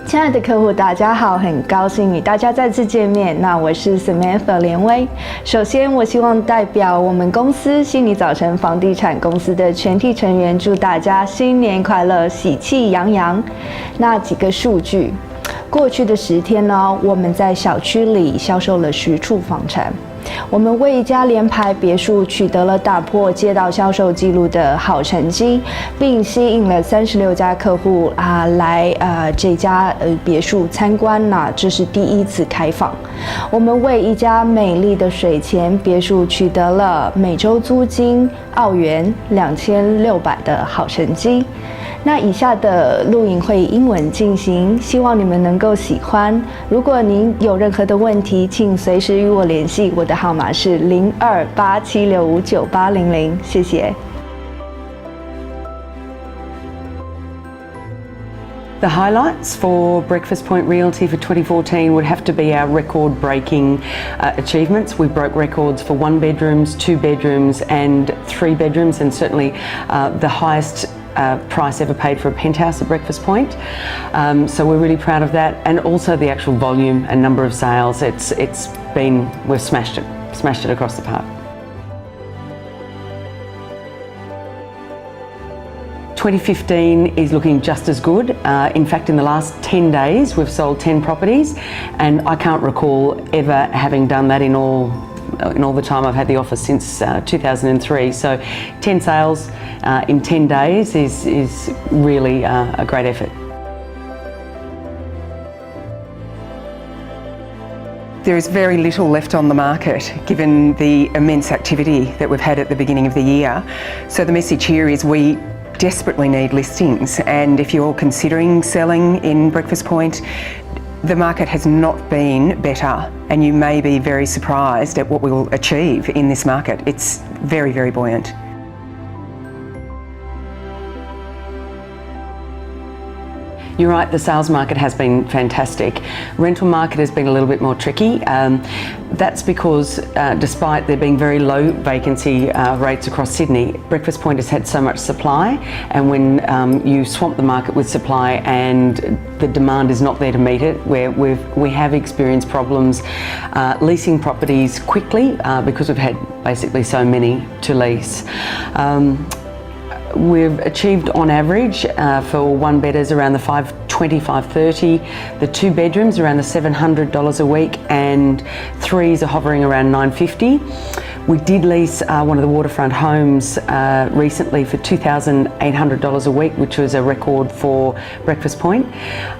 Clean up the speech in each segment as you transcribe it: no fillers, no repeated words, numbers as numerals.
亲爱的客户，大家好，很高兴与大家再次见面。那我是 Samantha 连薇。首先，我希望代表我们公司悉尼早晨房地产公司的全体成员，祝大家新年快乐，喜气洋洋。那几个数据，过去的10天呢，我们在小区里销售了10处房产。我们为一家联排别墅取得了打破街道销售纪录的好成绩，并吸引了36家客户来这家别墅参观。那这是第一次开放。我们为一家美丽的水前别墅取得了每周租金澳元2600的好成绩。那以下的录影会以英文进行，希望你们能够喜欢。如果您有任何的问题，请随时与我联系，我的号码是0287659800，谢谢。The highlights for Breakfast Point Realty for 2014 would have to be our record-breaking achievements. We broke records for 1 bedrooms, 2 bedrooms and 3 bedrooms, and certainly the highest price ever paid for a penthouse at Breakfast Point. So we're really proud of that, and also the actual volume and number of sales. We've smashed it across the park. 2015 is looking just as good. In fact, in the last 10 days, we've sold 10 properties, and I can't recall ever having done that in all the time I've had the office since 2003. So 10 sales in 10 days is really a great effort. There is very little left on the market given the immense activity that we've had at the beginning of the year. So the message here is we desperately need listings, and if you're considering selling in Breakfast Point, the market has not been better, and you may be very surprised at what we will achieve in this market. It's very, very buoyant. You're right, the sales market has been fantastic. Rental market has been a little bit more tricky. That's because despite there being very low vacancy rates across Sydney, Breakfast Point has had so much supply, and when you swamp the market with supply and the demand is not there to meet it, we have experienced problems leasing properties quickly because we've had basically so many to lease. We've achieved on average for 1 bedders around the $520, $530, the 2 bedrooms around the $700 a week, and 3s are hovering around $950. We did lease one of the waterfront homes recently for $2,800 a week, which was a record for Breakfast Point.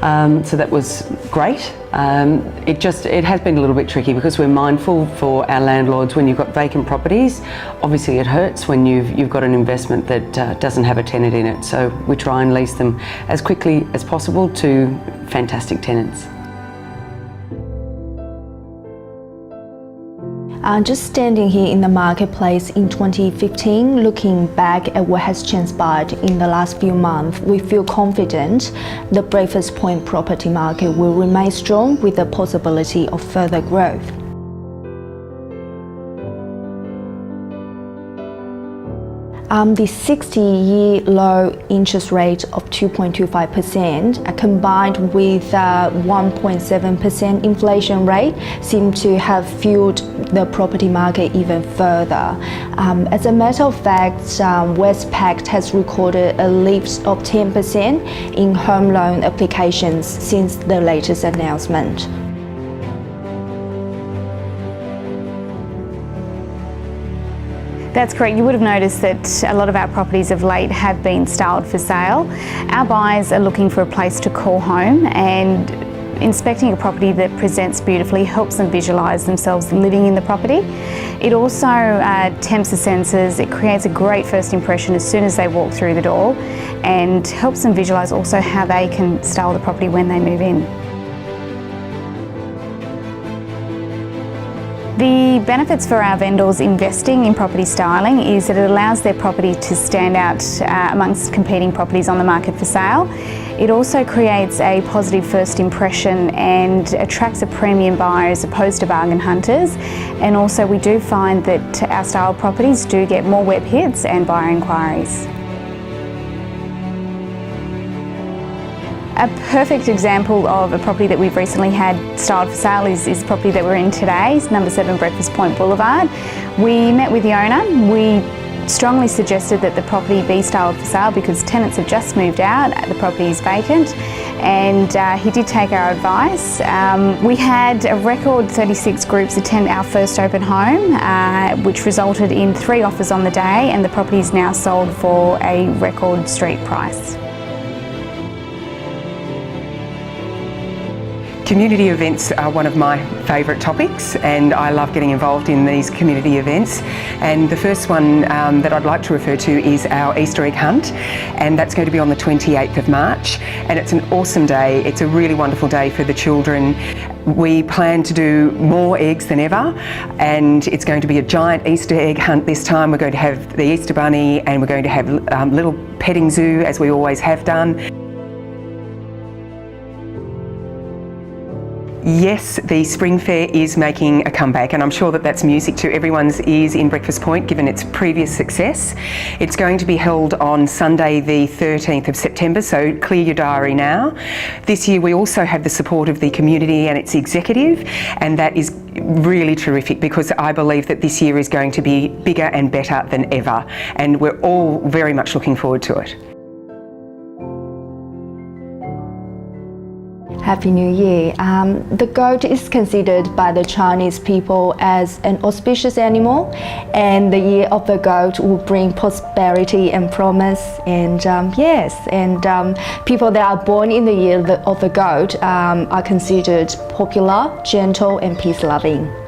So that was great. It has been a little bit tricky because we're mindful for our landlords when you've got vacant properties. Obviously it hurts when you've got an investment that doesn't have a tenant in it. So we try and lease them as quickly as possible to fantastic tenants. Just standing here in the marketplace in 2015, looking back at what has transpired in the last few months, we feel confident the Breakfast Point property market will remain strong with the possibility of further growth. The 60-year low interest rate of 2.25% combined with 1.7% inflation rate seem to have fueled the property market even further. As a matter of fact, Westpac has recorded a lift of 10% in home loan applications since the latest announcement. That's correct. You would have noticed that a lot of our properties of late have been styled for sale. Our buyers are looking for a place to call home, and inspecting a property that presents beautifully helps them visualise themselves living in the property. It also tempts the senses. It creates a great first impression as soon as they walk through the door, and helps them visualise also how they can style the property when they move in. The benefits for our vendors investing in property styling is that it allows their property to stand out amongst competing properties on the market for sale. It also creates a positive first impression and attracts a premium buyer as opposed to bargain hunters. And also we do find that our style properties do get more web hits and buyer inquiries. A perfect example of a property that we've recently had styled for sale is the property that we're in today, it's number 7 Breakfast Point Boulevard. We met with the owner. We strongly suggested that the property be styled for sale because tenants have just moved out, the property is vacant, and he did take our advice. We had a record 36 groups attend our first open home, which resulted in 3 offers on the day, and the property is now sold for a record street price. Community events are one of my favourite topics, and I love getting involved in these community events. And the first one that I'd like to refer to is our Easter egg hunt, and that's going to be on the 28th of March. And it's an awesome day. It's a really wonderful day for the children. We plan to do more eggs than ever, and it's going to be a giant Easter egg hunt this time. We're going to have the Easter Bunny, and we're going to have little petting zoo as we always have done. Yes, the Spring Fair is making a comeback, and I'm sure that that's music to everyone's ears in Breakfast Point given its previous success. It's going to be held on Sunday the 13th of September, so clear your diary now. This year we also have the support of the community and its executive, and that is really terrific because I believe that this year is going to be bigger and better than ever, and we're all very much looking forward to it. Happy New Year. The goat is considered by the Chinese people as an auspicious animal, and the year of the goat will bring prosperity and promise. And people that are born in the year of the goat are considered popular, gentle, and peace-loving.